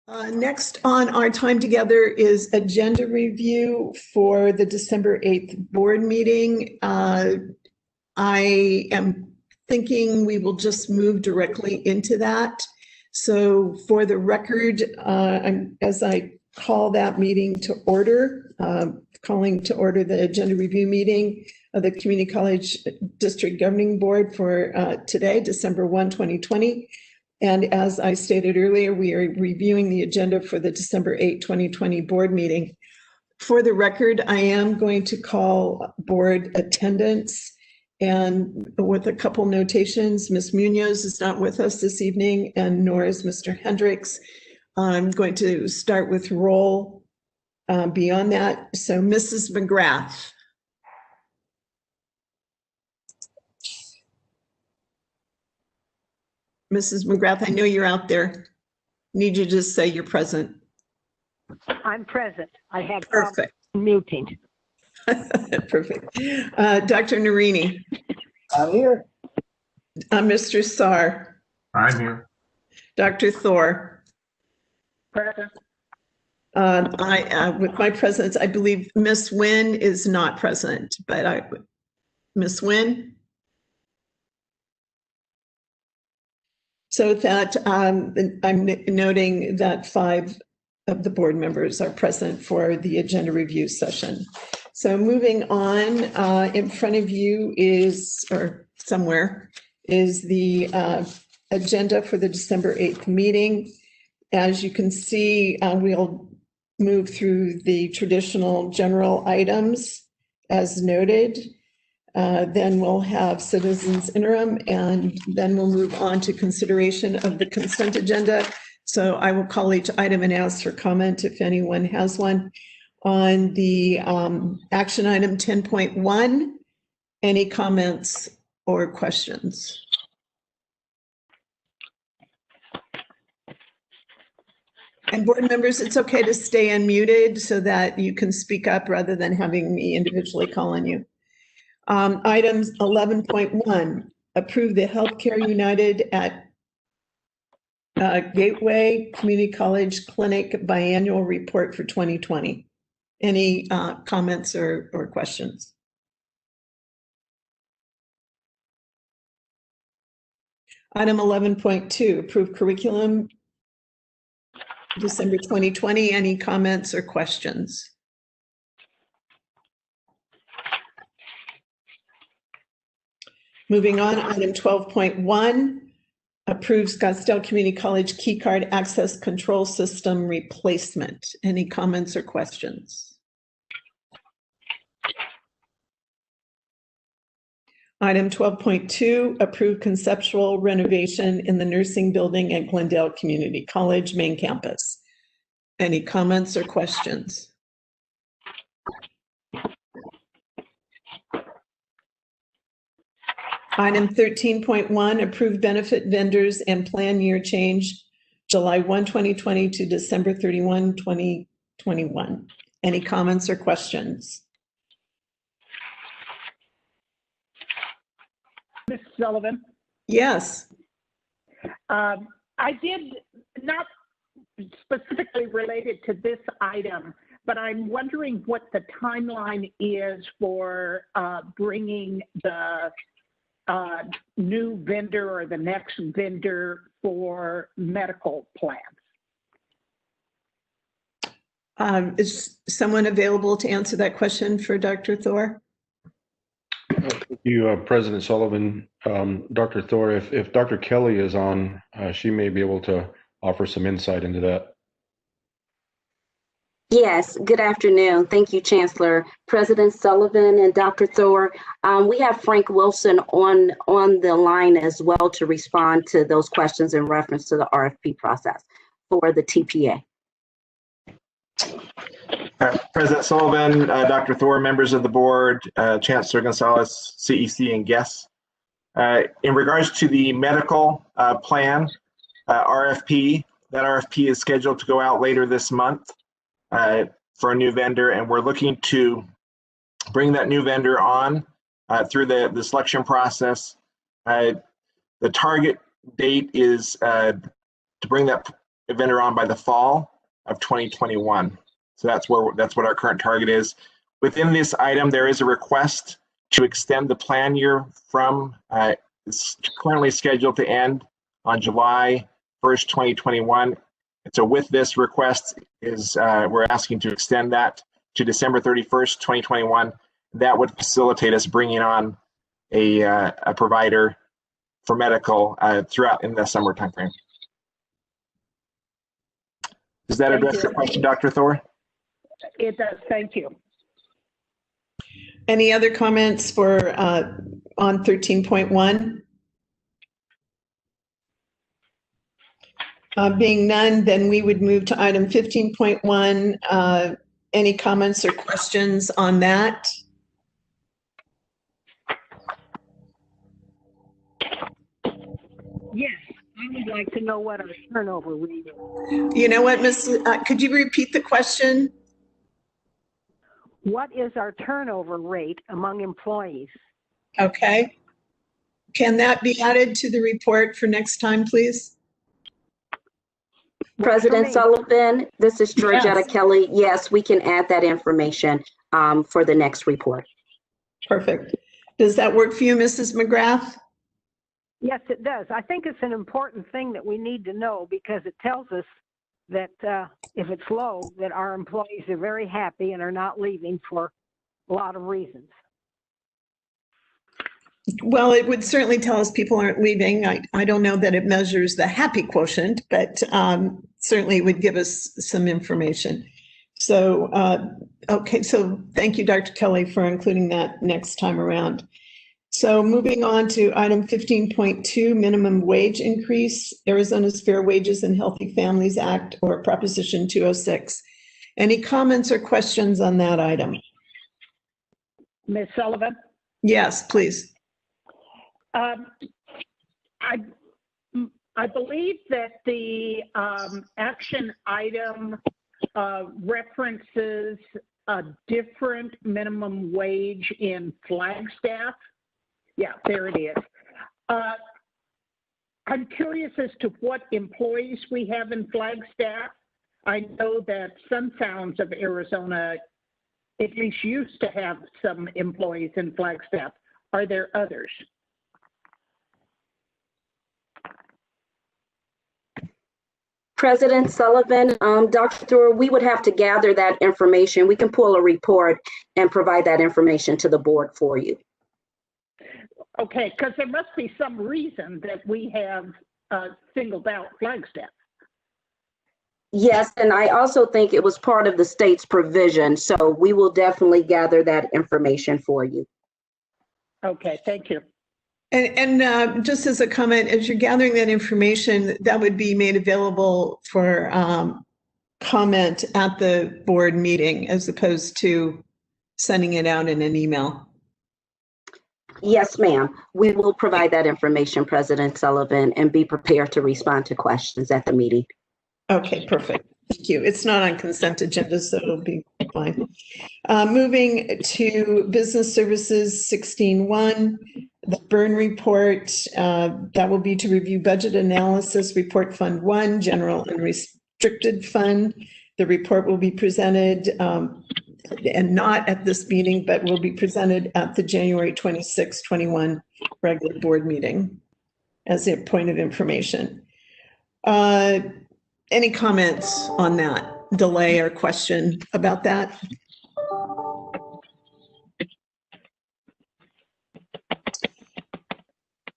Next on our time together is agenda review for the December 8th board meeting. I am thinking we will just move directly into that. So for the record, as I call that meeting to order, calling to order the agenda review meeting of the Community College District Governing Board for today, December 1, 2020. And as I stated earlier, we are reviewing the agenda for the December 8, 2020 board meeting. For the record, I am going to call board attendance, and with a couple notations. Ms. Munoz is not with us this evening, and nor is Mr. Hendricks. I'm going to start with roll beyond that. So Mrs. McGrath. Mrs. McGrath, I know you're out there. Need you to just say you're present. I'm present. I had Perfect. Muting. Perfect. Dr. Narini. I'm here. Mr. Saar. I'm here. Dr. Thor. Present. With my presence, I believe Ms. Nguyen is not present, but Ms. Nguyen. So with that, I'm noting that 5 of the board members are present for the agenda review session. So moving on, in front of you is, or somewhere, is the agenda for the December 8th meeting. As you can see, we'll move through the traditional general items as noted. Then we'll have citizens interim, and then we'll move on to consideration of the consent agenda. So I will call each item and ask for comment if anyone has one. On the action item 10.1, any comments or questions? And board members, it's okay to stay unmuted so that you can speak up rather than having me individually call on you. Items 11.1, approve the Healthcare United at Gateway Community College Clinic biannual report for 2020. Any comments or questions? Item 11.2, approve curriculum December 2020. Any comments or questions? Moving on, item 12.1, approves Scottsdale Community College key card access control system replacement. Any comments or questions? Item 12.2, approve conceptual renovation in the nursing building at Glendale Community College main campus. Any comments or questions? Item 13.1, approve benefit vendors and plan year change July 1, 2020 to December 31, 2021. Any comments or questions? Ms. Sullivan? Yes. I did not specifically related to this item, but I'm wondering what the timeline is for bringing the new vendor or the next vendor for medical plans. Is someone available to answer that question for Dr. Thor? Thank you, President Sullivan. Dr. Thor, if Dr. Kelly is on, she may be able to offer some insight into that. Yes, good afternoon. Thank you, Chancellor. President Sullivan and Dr. Thor. We have Frank Wilson on the line as well to respond to those questions in reference to the RFP process for the TPA. President Sullivan, Dr. Thor, members of the board, Chancellor Gonzalez, CEC, and guests. In regards to the medical plan RFP, that RFP is scheduled to go out later this month for a new vendor, and we're looking to bring that new vendor on through the selection process. The target date is to bring that Vineron by the fall of 2021. So that's what our current target is. Within this item, there is a request to extend the plan year from it's currently scheduled to end on July 1st, 2021. And so with this request is we're asking to extend that to December 31st, 2021. That would facilitate us bringing on a provider for medical throughout in the summer timeframe. Does that address your question, Dr. Thor? It does. Thank you. Any other comments for on 13.1? Being none, then we would move to item 15.1. Any comments or questions on that? Yes, I would like to know what our turnover rate is. You know what, could you repeat the question? What is our turnover rate among employees? Okay. Can that be added to the report for next time, please? President Sullivan, this is Georgetta Yes. Kelly. Yes, we can add that information for the next report. Perfect. Does that work for you, Mrs. McGrath? Yes, it does. I think it's an important thing that we need to know because it tells us that if it's low, that our employees are very happy and are not leaving for a lot of reasons. Well, it would certainly tell us people aren't leaving. I don't know that it measures the happy quotient, but certainly it would give us some information. So, okay, so thank you, Dr. Kelly, for including that next time around. So moving on to item 15.2, minimum wage increase, Arizona's Fair Wages and Healthy Families Act, or Proposition 206. Any comments or questions on that item? Ms. Sullivan? Yes, please. I believe that the action item references a different minimum wage in Flagstaff. Yeah, there it is. I'm curious as to what employees we have in Flagstaff. I know that Sun Sounds of Arizona at least used to have some employees in Flagstaff. Are there others? President Sullivan, Dr. Thor, we would have to gather that information. We can pull a report and provide that information to the board for you. Okay, because there must be some reason that we have singled out Flagstaff. Yes, and I also think it was part of the state's provision, so we will definitely gather that information for you. Okay, thank you. And just as a comment, as you're gathering that information, that would be made available for comment at the board meeting as opposed to sending it out in an email. Yes, ma'am. We will provide that information, President Sullivan, and be prepared to respond to questions at the meeting. Okay, perfect. Thank you. It's not on consent agenda, so it'll be fine. Moving to Business Services 16.1, the burn report, that will be to review budget analysis, report Fund 1, General and Restricted Fund. The report will be presented, and not at this meeting, but will be presented at the January 26, 21 regular board meeting as a point of information. Any comments on that delay or question about that?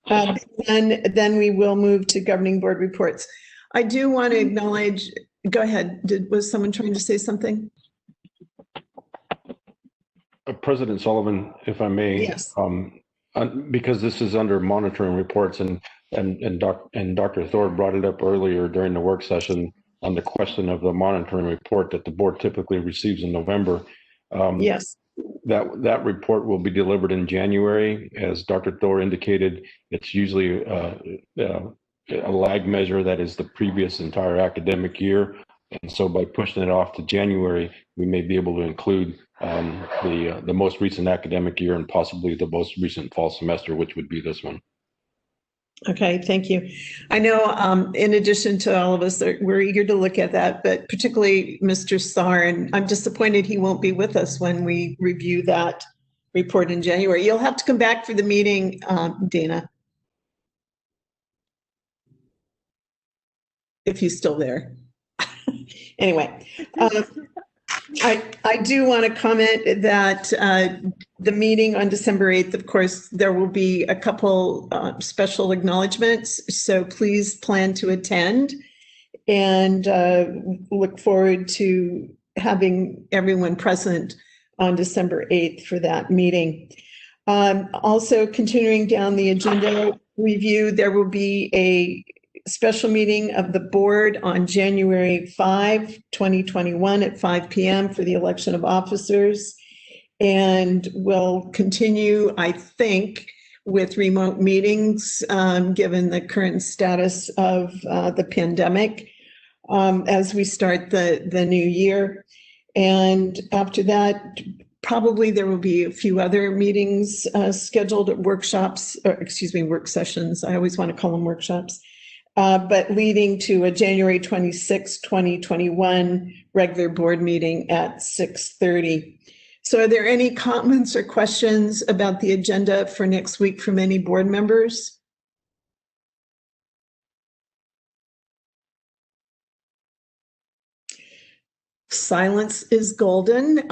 Then we will move to governing board reports. I do want to acknowledge, go ahead, was someone trying to say something? President Sullivan, if I may, Yes. Because this is under monitoring reports and Dr. Thor brought it up earlier during the work session on the question of the monitoring report that the board typically receives in November. Yes. That report will be delivered in January. As Dr. Thor indicated, it's usually a lag measure that is the previous entire academic year. And so by pushing it off to January, we may be able to include the most recent academic year and possibly the most recent fall semester, which would be this one. Okay, thank you. I know in addition to all of us, we're eager to look at that, but particularly Mr. Sarr, and I'm disappointed he won't be with us when we review that report in January. You'll have to come back for the meeting, Dana, if he's still there. Anyway, I do want to comment that the meeting on December 8th, of course, there will be a couple special acknowledgements, so please plan to attend and look forward to having everyone present on December 8th for that meeting. Also, continuing down the agenda review, there will be a special meeting of the board on January 5, 2021 at 5 p.m. for the election of officers. And we'll continue, I think, with remote meetings, given the current status of the pandemic, as we start the new year. And after that, probably there will be a few other meetings scheduled, workshops, or excuse me, work sessions. I always want to call them workshops. But leading to a January 26, 2021 regular board meeting at 6:30. So are there any comments or questions about the agenda for next week from any board members? Silence is golden.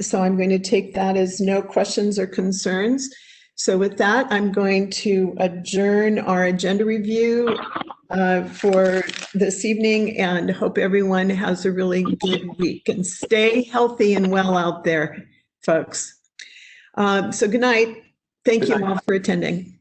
So I'm going to take that as no questions or concerns. So with that, I'm going to adjourn our agenda review for this evening and hope everyone has a really good week and stay healthy and well out there, folks. So good night. Thank you all for attending.